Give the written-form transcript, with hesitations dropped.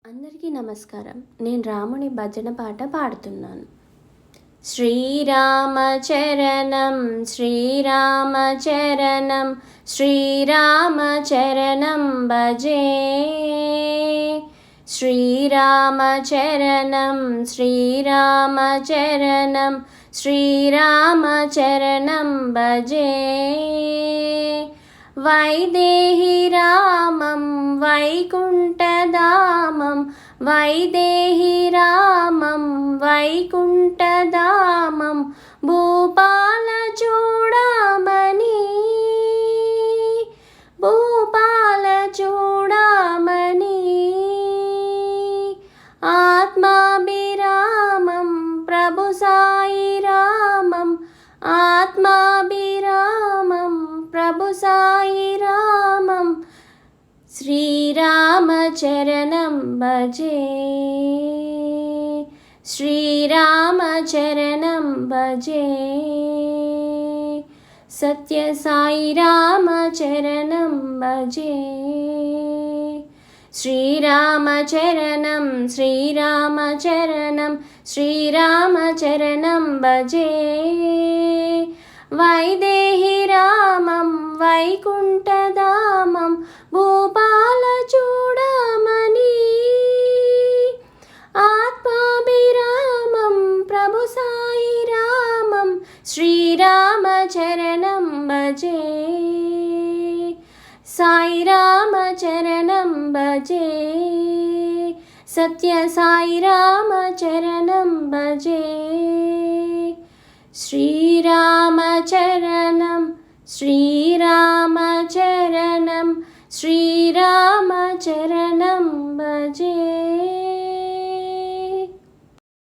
అందరికీ నమస్కారం. నేను రాముని భజన పాట పాడుతున్నాను. శ్రీరామ చరణం శ్రీరామ చరణం శ్రీరామ చరణం భజే. శ్రీరామ చరణం శ్రీరామ చరణం శ్రీరామ చరణం భజే. వైదేహి రామం వైకుంఠధామం వైదేహి రామం వైకుంఠధామం భూపాల చూడమని భూపాల చూడమని ఆత్మాభిరామం ప్రభు సాయి రామం ఆత్మాభిరామం ప్రభు సాయి రామం శ్రీరామ చరణం భజే. శ్రీరామ చరణం భజే. సత్య సాయి రామ చరణం భజే. శ్రీరామ చరణం శ్రీరామ చరణం శ్రీరామ చరణం భజే. వైదేహి రామం వైకుంఠధామం భూపాల చూడమని ఆత్మాభిరామం ప్రభు సాయి రామం శ్రీరామ చరణం భజే. సాయి రామ చరణం భజే. సత్య సాయి రామ చరణం భజే. శ్రీరామ చరణం శ్రీరామ చరణం శ్రీరామ చరణం భజే.